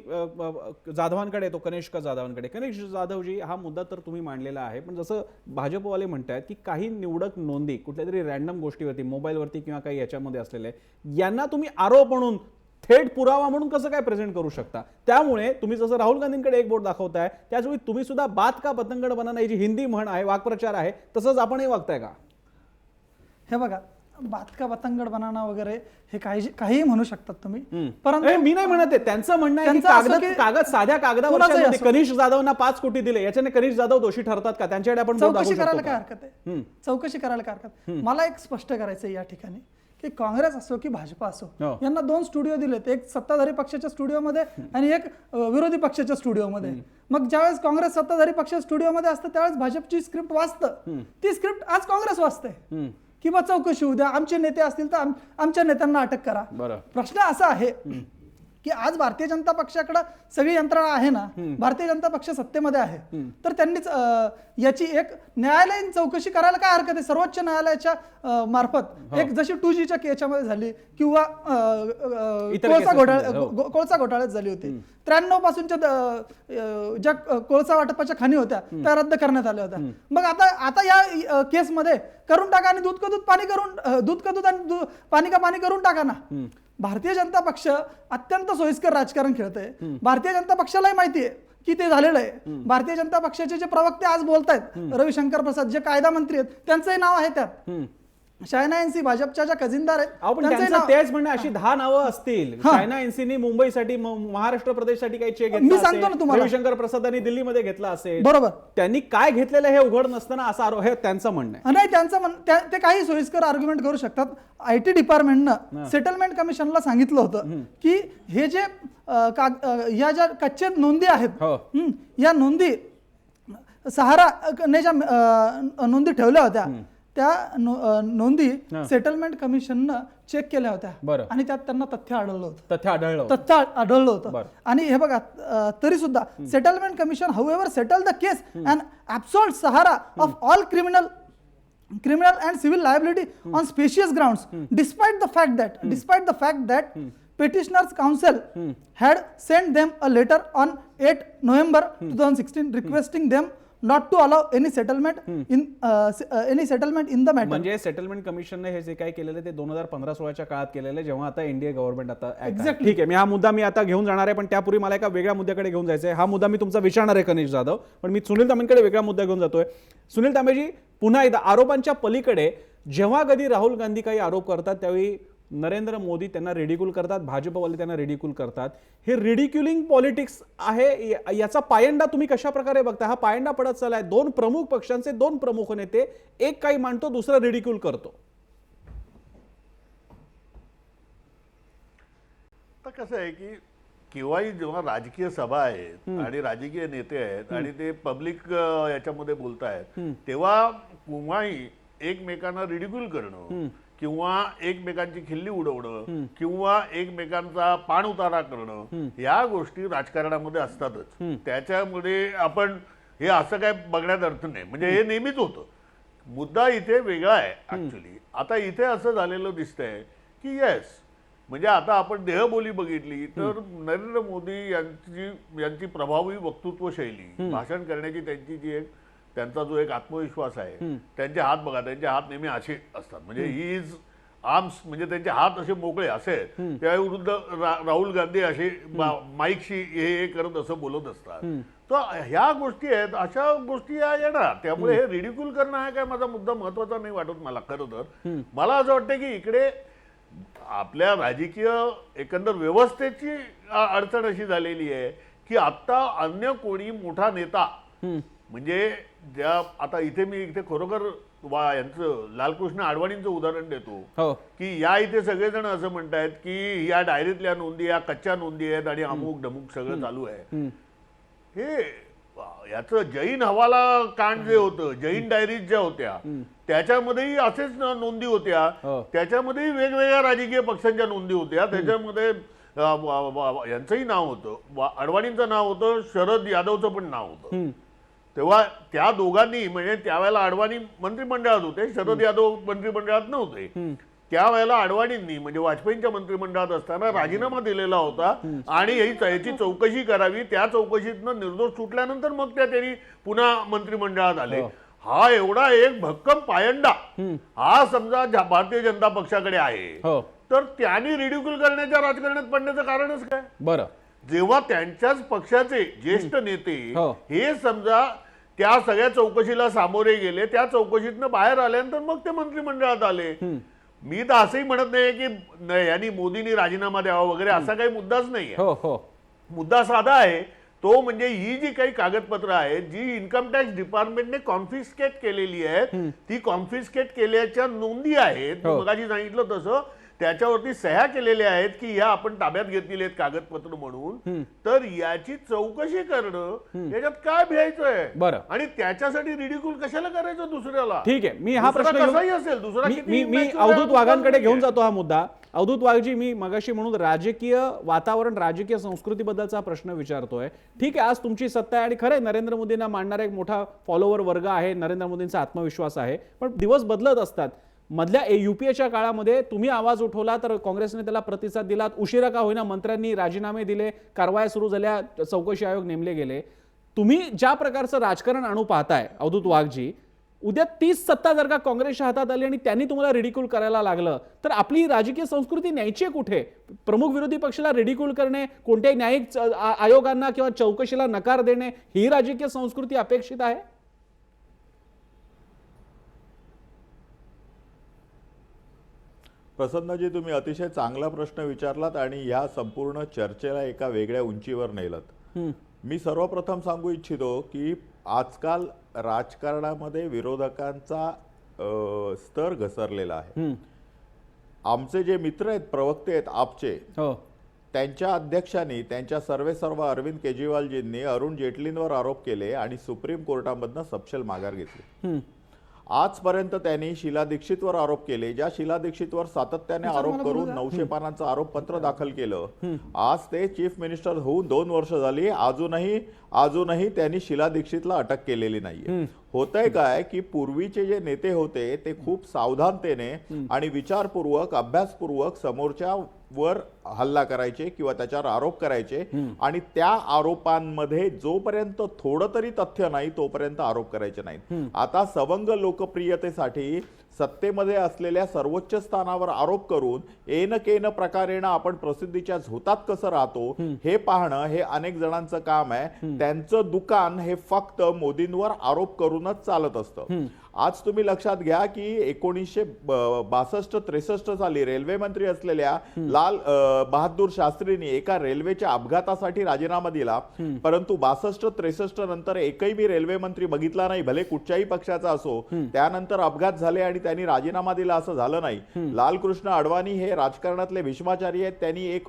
जाधवांकडे येतो, कनिष्क जाधवांकडे. कनिष्क जाधवजी, हा मुद्दा तर तुम्ही मांडलेला आहे, पण जसं भाजपवाले म्हणतात की काही निवडक नोंदी कुठल्या तरी रॅन्डम गोष्टीवरती, मोबाईलवरती किंवा काही याच्यामध्ये असलेले, यांना तुम्ही आरोप म्हणून, थेट पुरावा म्हणून कसं काय प्रेझेंट करू शकता? त्यामुळे तुम्ही जसं राहुल गांधींकडे एक बोट दाखवताय, त्याचवेळी तुम्ही सुद्धा बात का पतंगड बनाना ही जी हिंदी म्हण आहे, वाक्प्रचार आहे, तसंच आपणही वागताय का? हे बघा, बात का पतंगड बनाना वगैरे हे काहीही म्हणू शकतात तुम्ही, ए, परंतु मी नाही म्हणत आहे, त्यांचं म्हणणं आहे की त्यांचं असं की कागद साध्या कागदावर कुणाचंही असो. कनिष्क जाधवना 5 कोटी दिले, याच्याने कनिष्क जाधव दोषी ठरतात का? त्यांच्याकडे आपण बोट दाखवू चौकशी शकतो करायला का? काय हरकत आहे? चौकशी करायला काय हरकत? मला एक स्पष्ट करायचं या ठिकाणी की काँग्रेस असो की भाजपा असो, हो. यांना 2 स्टुडिओ दिलेत, एक सत्ताधारी पक्षाच्या स्टुडिओमध्ये आणि एक विरोधी पक्षाच्या स्टुडिओमध्ये. मग ज्यावेळेस काँग्रेस सत्ताधारी पक्षाच्या स्टुडिओमध्ये असतं त्यावेळेस भाजपची स्क्रिप्ट वाचतं, ती स्क्रिप्ट आज काँग्रेस वाचते की बा चौकशी होऊ द्या, आमचे नेते असतील तर आमच्या नेत्यांना अटक करा. बरं. प्रश्न असा आहे की आज भारतीय जनता पक्षाकडे सगळी यंत्रणा आहे ना, भारतीय जनता पक्ष सत्तेमध्ये आहे, तर त्यांनीच याची एक न्यायालयीन चौकशी करायला काय हरकत आहे? सर्वोच्च न्यायालयाच्या मार्फत एक जशी 2Gच्या याच्यामध्ये झाली किंवा इतर कोळसा cases मध्ये, घोटाळ्यात कोळसा घोटाळ्यात झाली होती. 93 पासूनच्या ज्या कोळसा वाटपाच्या खाणी होत्या त्या रद्द करण्यात आल्या होत्या. मग आता या केसमध्ये करून टाका आणि दूध का दूध पाणी करून, दूध का दूध आणि पाणी का पाणी करून टाका ना. भारतीय जनता पक्ष अत्यंत सोयीस्कर राजकारण खेळतंय. भारतीय जनता पक्षालाही माहिती आहे की ते झालेलं आहे. भारतीय जनता पक्षाचे जे प्रवक्ते आज बोलतायत, रविशंकर प्रसाद जे कायदा मंत्री आहेत, त्यांचंही नाव आहे त्यात. शायना एनसी भाजपच्या ज्या खजिनदार आहेत, अहो, पण त्यांचंही त्यांचं नाव- तेच म्हणणं, अशी 10 नावं असतील. हा. चायना एनसीनी मुंबईसाठी, महाराष्ट्र प्रदेशसाठी काही चेक मी घेतला सांगतो असेल, ना तुम्हाला. रविशंकर प्रसादांनी दिल्लीमध्ये घेतला असेल, बरोबर. त्यांनी काय घेतलेलं हे उघड नसताना असा आरोप, हे त्यांचं म्हणणं आहे. नाही, ते काही सोयीस्कर आर्ग्युमेंट करू शकतात. IT डिपार्टमेंटनं सेटलमेंट कमिशनला सांगितलं होतं की हे जे या ज्या कच्चे नोंदी आहेत, हो. या नोंदी सहाराने ज्या नोंदी ठेवल्या होत्या, त्या नोंदी सेटलमेंट कमिशननं चेक केल्या होत्या बरं. आणि त्यात त्यांना तथ्य आढळलं होतं. तथ्य आढळलं होतं. होतं. आणि हे बघा, तरी सुद्धा settlement commission however settle the case and absolved सहारा of all criminal and civil liability on specious grounds, despite the fact that petitioners counsel had sent them a letter on 8 November 2016 requesting them not to allow any settlement in the matter. म्हणजे settlement कमिशनने हे जे काय केलेलं ते 2015-16च्या काळात केलेलं आहे, जेव्हा आता एनडीए गव्हर्नमेंट आता act आहे. Exactly. ठीक आहे, हा मुद्दा मी आता घेऊन जाणार आहे, पण त्यापूर्वी मला एका वेगळ्या मुद्द्याकडे घेऊन जायचं आहे. हा मुद्दा मी तुमचा विचारणार आहे कनिष्क जाधव, पण मी सुनील तांबेंकडे वेगळा मुद्दा घेऊन जातोय. सुनील तांबेजी, पुन्हा एकदा आरोपांच्या पलीकडे जेव्हा कधी राहुल गांधी काही आरोप करतात त्यावेळी नरेंद्र मोदी त्यांना रिडिक्यूल करतात, भाजपवाले त्यांना रिडिक्यूल करतात. हे रिडिक्युलिंग पॉलिटिक्स आहे, याचा पायंडा तुम्ही कशा प्रकारे बघता? हा पायंडा पडत चाललाय. 2 प्रमुख पक्षांचे 2 प्रमुख नेते, एक काही मांडतो, दुसरा रिडिक्यूल करतो. तर कसं आहे की केव्हाही जेव्हा राजकीय सभा आहेत आणि राजकीय नेते आहेत आणि ते पब्लिक याच्यामध्ये बोलतायत तेव्हा केव्हाही एकमेकांना रिडिक्यूल करणं किंवा एकमेकांची खिल्ली उडवणं किंवा एकमेकांचा पाण उतारा करणं या गोष्टी राजकारणामध्ये असतातच. त्याच्यामध्ये आपण हे असं काय बघण्यात अर्थ नाही, म्हणजे हे नेहमीच होतं. मुद्दा इथे वेगळा आहे ऍक्च्युली. आता इथे असं झालेलं दिसतंय की येस, म्हणजे आता आपण देहबोली बघितली तर नरेंद्र मोदी यांची प्रभावी वक्तृत्व शैली, भाषण करण्याची त्यांची जी एक त्यांचा जो एक आत्मविश्वास आहे, त्यांचे हात बघा, त्यांचे हात नेहमी असे असतात, म्हणजे ही इज आर्म्स, म्हणजे त्यांचे हात असे मोकळे असे. त्या विरुद्ध राहुल गांधी असे माईकशी हे करत असं बोलत असतात. तर ह्या गोष्टी आहेत, अशा गोष्टी या येणार. त्यामुळे हे रिडिक्यूल करणं हा काय माझा मुद्दा महत्वाचा नाही वाटत मला. खरं तर मला असं वाटतं की इकडे आपल्या राजकीय एकंदर व्यवस्थेची अडचण अशी झालेली आहे की आता अन्य कोणी मोठा नेता, म्हणजे ज्या आता मी इथे खरोखर यांचं लालकृष्ण अडवाणींचं उदाहरण देतो की या इथे सगळेजण असं म्हणतायत की या डायरीतल्या नोंदी या कच्च्या नोंदी आहेत आणि अमुक डमुक सगळं चालू आहे. हे याचं जैन हवाला कांड जे होतं, जैन डायरीज ज्या होत्या त्याच्यामध्येही असेच नोंदी होत्या. त्याच्यामध्येही वेगवेगळ्या राजकीय पक्षांच्या नोंदी होत्या. त्याच्यामध्ये यांचंही नाव होतं, अडवाणींचं नाव होतं, शरद यादवचं पण नाव होतं. तेव्हा त्या दोघांनी, म्हणजे त्यावेळेला अडवाणी मंत्रिमंडळात होते, शरद यादव मंत्रिमंडळात नव्हते. त्यावेळेला अडवाणींनी म्हणजे वाजपेयींच्या मंत्रिमंडळात असताना राजीनामा दिलेला होता आणि याची चौकशी करावी. त्या चौकशीतनं निर्दोष सुटल्यानंतर मग त्यांनी पुन्हा मंत्रिमंडळात आले. हा एवढा एक भक्कम पायंडा हा समजा भारतीय जनता पक्षाकडे आहे, तर त्यांनी रिड्युक्यूल करण्याच्या राजकारणात पडण्याचं कारणच काय? बरं, जेव्हा त्यांच्याच पक्षाचे ज्येष्ठ नेते हे समजा त्या सगळ्या चौकशीला सामोरे गेले, त्या चौकशीतनं बाहेर आल्यानंतर मग ते मंत्रिमंडळात आले. मी तर असंही म्हणत नाही की यांनी मोदींनी राजीनामा द्यावा वगैरे, असा काही मुद्दाच नाहीये. मुद्दा साधा आहे तो, म्हणजे ही जी काही कागदपत्र आहेत जी इन्कम टॅक्स डिपार्टमेंटने कॉन्फिस्केट केलेली आहेत, ती कॉन्फिस्केट केल्याच्या नोंदी आहेत, मगाशी सांगितलं तसं, त्याच्यावरती सह्या केलेल्या आहेत की ह्या आपण ताब्यात घेतलेले आहेत कागदपत्र म्हणून. तर याची चौकशी करणं याच्यात काय भ्यायचंय? बरं, आणि त्याच्यासाठी रिडिक्यूल कशाला करायचं दुसऱ्याला? ठीक आहे, मी हा प्रश्न कसाही असेल दुसरा मी अवधूत वाघांकडे घेऊन जातो हा मुद्दा. अवधूत वाघजी, मी मगाशी म्हणून राजकीय वातावरण, राजकीय संस्कृतीबद्दलचा प्रश्न विचारतोय. ठीक आहे, आज तुमची सत्ता आहे आणि खरंय नरेंद्र मोदींना मानणारा एक मोठा फॉलोवर वर्ग आहे, नरेंद्र मोदींचा आत्मविश्वास आहे, पण दिवस बदलत असतात. मधल्या युपीएच्या काळामध्ये तुम्ही आवाज उठवला तर काँग्रेसने त्याला प्रतिसाद दिला, उशिरा का होईना मंत्र्यांनी राजीनामे दिले, कारवाया सुरू झाल्या, चौकशी आयोग नेमले गेले. तुम्ही ज्या प्रकारचं राजकारण आणू पाहताय अवधूत वाघजी, उद्या 30 सत्ता जर का काँग्रेसच्या हातात आली आणि त्यांनी तुम्हाला रिडिक्यूल करायला लागलं तर आपली राजकीय संस्कृती न्यायची कुठे? प्रमुख विरोधी पक्षाला रिडिक्यूल करणे, कोणत्याही न्यायिक आयोगांना किंवा चौकशीला नकार देणे, ही राजकीय संस्कृती अपेक्षित आहे? प्रसन्नजी, तुम्ही अतिशय चांगला प्रश्न विचारलात आणि ह्या संपूर्ण चर्चेला एका वेगळ्या उंचीवर नेलत. मी सर्वप्रथम सांगू इच्छितो की आजकाल राजकारणामध्ये विरोधकांचा स्तर घसरलेला आहे. आमचे जे मित्र आहेत, प्रवक्ते आहेत आपचे, त्यांच्या अध्यक्षांनी, त्यांच्या सर्वेसर्वा अरविंद केजरीवालजींनी अरुण जेटलींवर आरोप केले आणि सुप्रीम कोर्टामधनं सपशेल माघार घेतली. आजपर्यंत त्यांनी शीला दीक्षितवर आरोप केले, ज्या शीला दीक्षितवर सातत्याने आरोप करून 900 पानांचं आरोपपत्र दाखल केलं. आज ते चीफ मिनिस्टर होऊन 2 वर्ष झाली, अजूनही त्यांनी शीला दीक्षितला अटक केलेली नाहीये. होतंय काय की पूर्वीचे जे नेते होते ते खूप सावधानतेने आणि विचारपूर्वक, अभ्यासपूर्वक समोरच्या वर हल्ला करायचे किंवा त्याच्यावर आरोप करायचे आणि त्या आरोपांमध्ये जोपर्यंत थोडं तरी तथ्य नाही तोपर्यंत आरोप करायचे नाहीत. आता सवंग लोकप्रियतेसाठी सत्तेमध्ये असलेल्या सर्वोच्च स्थानावर आरोप करून एन केन प्रकारेण आपण प्रसिद्धीच्या झोतात कसं राहतो हे पाहणं हे अनेक जणांचं काम आहे. त्यांचं दुकान हे फक्त मोदींवर आरोप करूनच चालत असतं. आज तुम्ही लक्षात घ्या की 1962-63 साली रेल्वे मंत्री असलेल्या लाल बहादूर शास्त्रींनी एका रेल्वेच्या अपघातासाठी राजीनामा दिला, परंतु 62-63 नंतर एकही मी रेल्वे मंत्री बघितला नाही, भले कुठच्याही पक्षाचा असो, त्यानंतर अपघात झाले आणि त्यांनी राजीनामा दिला असं झालं नाही. लालकृष्ण अडवाणी हे राजकारणातले भीष्माचारी आहेत. त्यांनी एक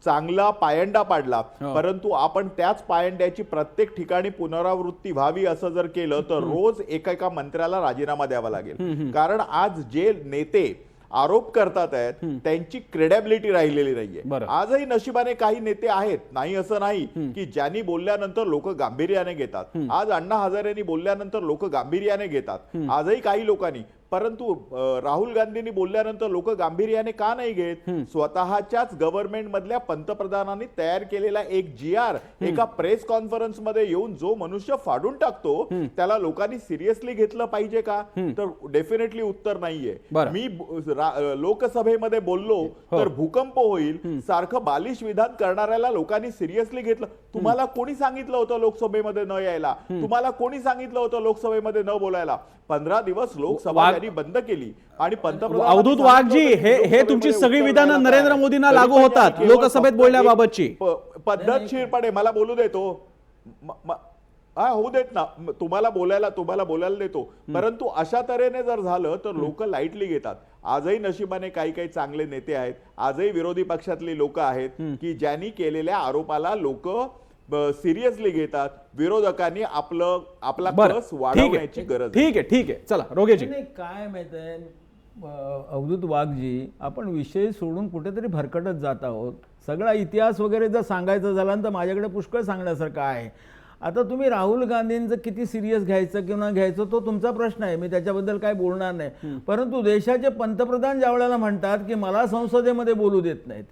चांगला पायंडा पाडला, परंतु आपण त्याच पायंड्याची प्रत्येक ठिकाणी पुनरावृत्ती व्हावी असं जर केलं तर रोज एका मंत्र्याला राजीनामा द्यावा लागेल. कारण आज जे नेते आरोप करतात आहेत त्यांची क्रेडिबिलिटी राहिलेली नाहीये. आजही नशिबाने काही नेते आहेत, नाही असं नाही, की ज्यांनी बोलल्यानंतर लोक गांभीर्याने घेतात. आज अण्णा हजारेंनी बोलल्यानंतर लोक गांभीर्याने घेतात, आजही काही लोकांनी. परंतु राहुल गांधींनी बोलल्यानंतर लोक गांभीर्याने का नाही घेत? स्वतःच्याच गव्हर्नमेंट मधल्या पंतप्रधानांनी तयार केलेला एक GR एका प्रेस कॉन्फरन्स मध्ये येऊन जो मनुष्य फाडून टाकतो त्याला लोकांनी सिरियसली घेतलं पाहिजे का? तर डेफिनेटली उत्तर नाहीये. मी लोकसभेमध्ये बोललो तर भूकंप होईल सारखं बालिश विधान करणाऱ्याला लोकांनी सिरियसली घेतलं. तुम्हाला कोणी सांगितलं होतं लोकसभेमध्ये न यायला? तुम्हाला कोणी सांगितलं होतं लोकसभेमध्ये न बोलायला? 15 दिवस लोकसभा त्यांनी बंद केली आणि पंतप्रधान अवधूत वाघजी, हे तुमची सगळी विधानं नरेंद्र मोदींना लागू होतात लोकसभेत बोलण्याबाबतची. पद्धतशीरपणे मला बोलू देतो, होऊ देत ना, तुम्हाला बोलायला देतो. परंतु अशा तऱ्हेने जर झालं तर लोक लाईटली घेतात. आजही नशिबाने काही काही चांगले नेते आहेत, आजही विरोधी पक्षातली लोक आहेत की ज्यांनी केलेल्या आरोपाला लोक सिरियसली घेतात. विरोधकांनी आपला कस वाढवण्याची गरज. ठीक आहे. चला रोगेजी. काय माहित आहे अवधूत वाघजी, आपण विषय सोडून कुठेतरी भरकटत जात आहोत. सगळा इतिहास वगैरे जर सांगायचं झालं तर माझ्याकडे पुष्कळ सांगण्यासारखं आहे. आता तुम्ही राहुल गांधींचं किती सिरियस घ्यायचं किंवा घ्यायचं तो तुमचा प्रश्न आहे, मी त्याच्याबद्दल काय बोलणार नाही. परंतु देशाचे पंतप्रधान ज्या वेळेला म्हणतात की मला संसदेमध्ये बोलू देत नाहीत,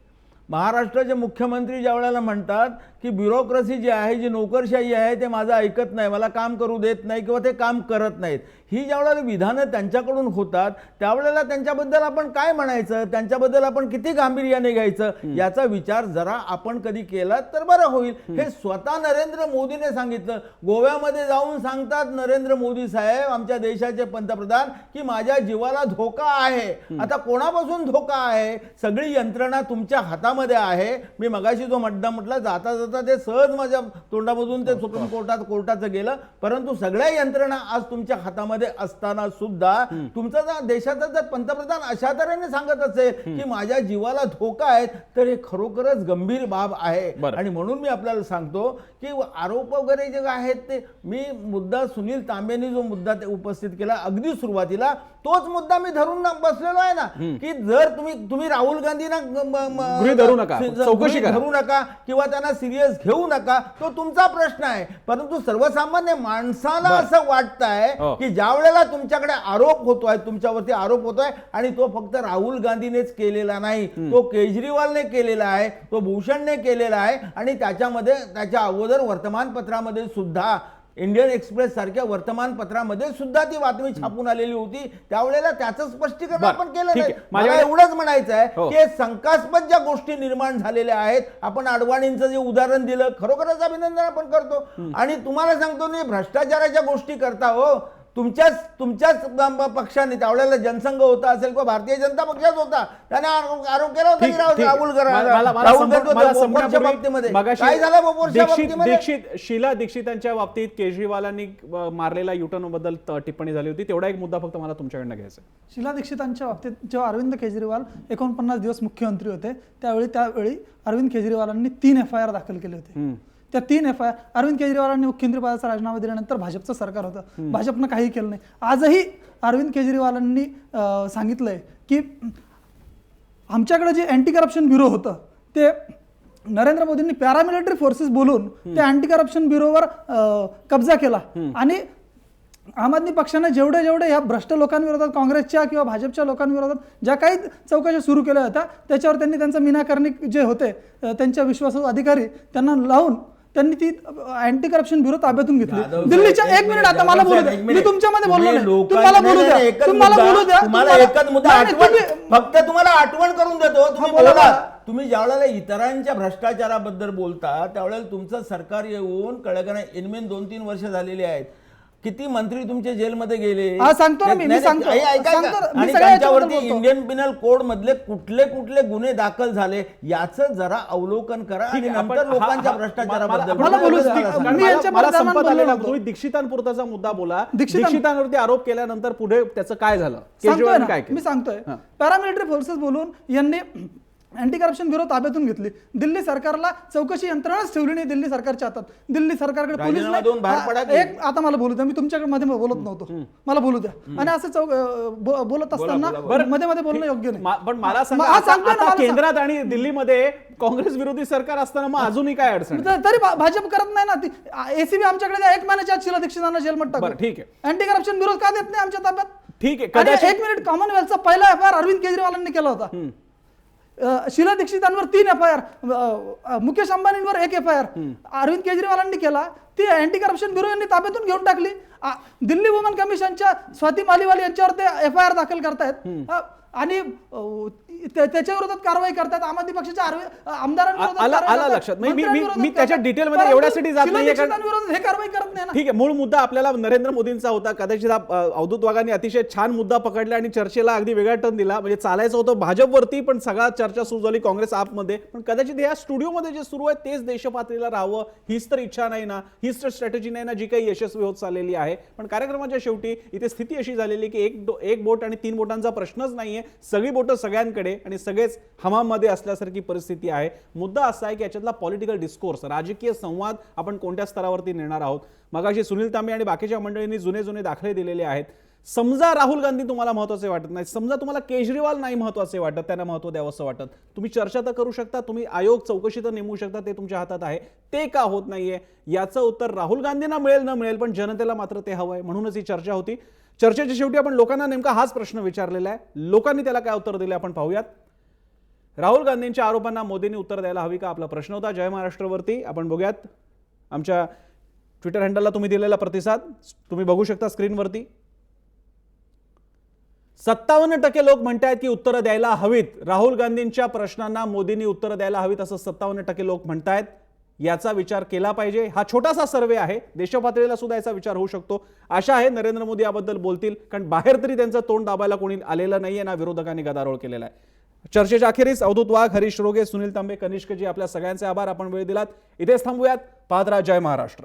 महाराष्ट्राचे मुख्यमंत्री ज्या वेळेला म्हणतात की ब्युरोक्रेसी जी आहे, जी नोकरशाही आहे, ते माझं ऐकत नाही, मला काम करू देत नाही किंवा ते काम करत नाहीत, ही ज्या वेळेला विधानं त्यांच्याकडून होतात त्यावेळेला त्यांच्याबद्दल आपण काय म्हणायचं, त्यांच्याबद्दल आपण किती गांभीर्याने घ्यायचं, याचा विचार जरा आपण कधी केला तर बरं होईल. हे स्वतः नरेंद्र मोदीने सांगितलं. गोव्यामध्ये जाऊन सांगतात नरेंद्र मोदी साहेब, आमच्या देशाचे पंतप्रधान, की माझ्या जीवाला धोका आहे. आता कोणापासून धोका आहे? सगळी यंत्रणा तुमच्या हातामध्ये आहे. मी मगाशी जो मुद्दा म्हटला, जाता जाता ते सहज माझ्या तोंडामधून ते सुप्रीम कोर्टाचं गेलं. परंतु सगळ्या यंत्रणा आज तुमच्या हातामध्ये असताना सुद्धा तुमचा देशाचा जर पंतप्रधान अशा तऱ्हेने सांगत असेल की माझ्या जीवाला धोका आहे, तर हे खरोखरच गंभीर बाब आहे. आणि म्हणून मी आपल्याला सांगतो की आरोप वगैरे जे आहेत ते, मी मुद्दा सुनील तांबेंनी जो मुद्दा उपस्थित केला अगदी सुरुवातीला, तोच मुद्दा मी धरून बसलेलो आहे ना, की जर तुम्ही राहुल गांधींना धरू नका, चौकशी धरू नका किंवा त्यांना सिरियस घेऊ नका, तो तुमचा प्रश्न आहे. परंतु सर्वसामान्य माणसाला असं वाटतंय की ज्या वेळेला तुमच्याकडे आरोप होतोय, तुमच्यावरती आरोप होतोय, आणि तो फक्त राहुल गांधीनेच केलेला नाही, तो केजरीवालने केलेला आहे, तो भूषणने केलेला आहे, आणि त्याच्यामध्ये त्याच्या अगोदर वर्तमानपत्रामध्ये सुद्धा, इंडियन एक्सप्रेस सारख्या वर्तमानपत्रामध्ये सुद्धा ती बातमी छापून आलेली होती. त्यावेळेला त्याचं स्पष्टीकरण आपण केलं नाही. मला एवढंच म्हणायचं आहे की शंकास्पद ज्या गोष्टी निर्माण झालेल्या आहेत, आपण अडवाणींचं जे उदाहरण दिलं, खरोखरच अभिनंदन आपण करतो. आणि तुम्हाला सांगतो मी, भ्रष्टाचाराच्या गोष्टी करता हो, तुमच्याच पक्षाने, त्यावेळेला जनसंघ होता असेल किंवा भारतीय जनता पक्षात होता, त्याने आरोप केला होता की राहुल काय झालं शीला दीक्षितांच्या बाबतीत केजरीवालांनी मारलेला युटर्न बद्दल टिप्पणी झाली होती. तेवढा एक मुद्दा फक्त मला तुमच्याकडनं घ्यायचा. शीला दीक्षितांच्या बाबतीत जेव्हा अरविंद केजरीवाल 49 दिवस मुख्यमंत्री होते त्यावेळी अरविंद केजरीवालांनी 3 FIR दाखल केले होते. त्या 3 FIR, अरविंद केजरीवालांनी मुख्यमंत्री पदाचा राजीनामा दिल्यानंतर भाजपचं सरकार होतं, भाजपनं काही केलं नाही. आजही अरविंद केजरीवालांनी सांगितलंय की आमच्याकडे जे अँटी करप्शन ब्युरो होतं ते नरेंद्र मोदींनी पॅरामिलिटरी फोर्सेस बोलून त्या अँटी करप्शन ब्युरोवर कब्जा केला. आणि आम आदमी पक्षाने जेवढे या भ्रष्ट लोकांविरोधात, काँग्रेसच्या किंवा भाजपच्या लोकांविरोधात ज्या काही चौकशा सुरू केल्या होत्या, त्याच्यावर त्यांनी त्यांचा मीनाकर्णी जे होते त्यांच्या विश्वासू अधिकारी त्यांना लावून त्यांनी ती अँटी करप्शन ब्युरो ताब्यातून घेतली. दिल्लीच्या, एक मिनिट, आता मला बोलू द्या, मी तुमच्यामध्ये बोललो नाही, तुम्हाला बोलू द्या, फक्त तुम्हाला आठवण करून देतो. तुम्ही बोला, तुम्ही ज्यावेळेला इतरांच्या भ्रष्टाचाराबद्दल बोलता त्यावेळेला तुमचं सरकार येऊन कळकना इनमेन 2-3 वर्ष झालेली आहेत. किती मंत्री तुमचे जेलमध्ये गेले, सांगतो ना मी सांगतो. आणि त्यांच्यावरती इंडियन पिनल कोड मधले कुठले कुठले गुन्हे दाखल झाले याचं जरा अवलोकन करा आणि नंतर लोकांच्या भ्रष्टाचाराबद्दल. तुम्ही दीक्षितांपुरताचा मुद्दा बोला. दीक्षितांवरती आरोप केल्यानंतर पुढे त्याचं काय झालं, मी सांगतोय. पॅरामिलिटरी फोर्सेस बोलून यांनी अँटी करप्शन ब्युरो ताब्यातून घेतली. दिल्ली सरकारला चौकशी यंत्रणाच ठेवली नाही दिल्ली सरकारच्या हातात. दिल्ली सरकारकडे पोलीस राजीनामा देऊन बाहेर पडा की? एक आता मला बोलू द्या, मी तुमच्याकडे मध्ये बोलत नव्हतो, मला बोलू द्या. आणि असं बोलत असताना मध्ये मध्ये बोलणं योग्य नाही. पण मला सांगा, हा, सांगतोय ना, आता मला केंद्रात आणि दिल्लीमध्ये काँग्रेस विरोधी सरकार असताना मग अजूनही काय अडचण आहे? तरी भाजप करत नाही ना. एसीबी आमच्याकडे द्या, 1 महिन्याच्या आत शीला दीक्षितांना जेलमध्ये बरं, टाकू. ठीक आहे. अँटी करप्शन ब्युरो का देत नाही आमच्या ताब्यात? ठीक आहे, आणि कदाचित 1 मिनिट, कॉमनवेल्थचा पहिला एफआयआर अरविंद केजरीवालांनी केला होता. शीला दीक्षितांवर 3 एफआयआर, मुकेश अंबानींवर 1 एफआयआर अरविंद केजरीवालांनी केला. ती अँटी करप्शन ब्युरो यांनी ताब्यातून घेऊन टाकली. दिल्ली वुमन कमिशनच्या स्वाती मालिवाल यांच्यावर ते एफआयआर दाखल करतायत आणि त्याच्या विरोधात कारवाई करतात. आम आदमी पक्षाच्या आमदारांविरोधात कारवाई आला करतात, लक्षात. मी मंत्र्यांविरोधात मी त्याच्या करतात. डिटेलमध्ये परंतु एवढ्यासाठी जात शीला नाहीये कारण दीक्षितांविरोधात हे कारवाई करत नाही ना. ठीक आहे, मूळ मुद्दा आपल्याला नरेंद्र मोदींचा होता. कदाचित अवधूत वाघांनी अतिशय छान मुद्दा पकडला आणि चर्चेला अगदी वेगळा टर्न दिला. म्हणजे चालायचं होतं भाजपवरती, पण सगळा चर्चा सुरू झाली काँग्रेस आपमध्ये. पण कदाचित या स्टुडिओमध्ये जे सुरू आहे तेच देशपातळीला राहावं हीच तर इच्छा नाही ना, हीच तर स्ट्रॅटेजी नाही ना, जी काही यशस्वी होत चाललेली आहे. पण कार्यक्रमाच्या शेवटी इथे स्थिती अशी झालेली की एक बोट आणि 3 बोटांचा प्रश्नच नाहीये. सगळी बोटं सगळ्यांकडे आणि सगळेच हमाममध्ये असल्यासारखी परिस्थिती आहे. मुद्दा असा आहे की याच्यातला पॉलिटिकल डिस्कोर्स, राजकीय संवाद आपण कोणत्या स्तरावरती नेणार आहोत. मगाशी सुनील तांबे आणि बाकीच्या मंडळींनी जुने दाखले दिलेले आहेत. समजा राहुल गांधी तुम्हाला महत्त्वाचे वाटत नाही, समजा तुम्हाला केजरीवाल नाही महत्त्वाचे वाटत, त्यांना महत्त्व द्यावं असं वाटत, तुम्ही चर्चा तर करू शकता, तुम्ही आयोग चौकशी तर नेमू शकता, ते तुमच्या हातात आहे. ते का होत नाहीये याचं उत्तर राहुल गांधींना मिळेल न मिळेल, पण जनतेला मात्र ते हवंय. म्हणूनच ही चर्चा होती. चर्चेच्या शेवटी आपण लोकांना नेमका हाच प्रश्न विचारलेला आहे. लोकांनी त्याला काय उत्तर दिले आपण पाहूयात. राहुल गांधींच्या आरोपांना मोदींनी उत्तर द्यायला हवी का, आपला प्रश्न होता जय महाराष्ट्रवरती. आपण बघूयात आमच्या ट्विटर हँडलला तुम्ही दिलेला प्रतिसाद तुम्ही बघू शकता स्क्रीनवरती. 57% लोक म्हणतात की उत्तरं द्यायला हवीत. राहुल गांधींच्या प्रश्नांना मोदींनी उत्तरं द्यायला हवीत असं 57% लोक म्हणतायत. याचा विचार केला पाहिजे. हा छोटासा सर्वे आहे, देशपातळीला सुद्धा याचा विचार होऊ शकतो. आशा आहे नरेंद्र मोदी याबद्दल बोलतील, कारण बाहेर तरी त्यांचं तोंड दाबायला कोणी आलेलं नाहीये ना विरोधकांनी गदारोळ केलेला आहे. चर्चेच्या अखेरीस अवधूत वाघ, हरीश रोगे, सुनील तांबे, कनिष्कजी आपल्या सगळ्यांचे आभार. आपण वेळ दिलात. इथेच थांबूयात. पाहत राहा जय महाराष्ट्र.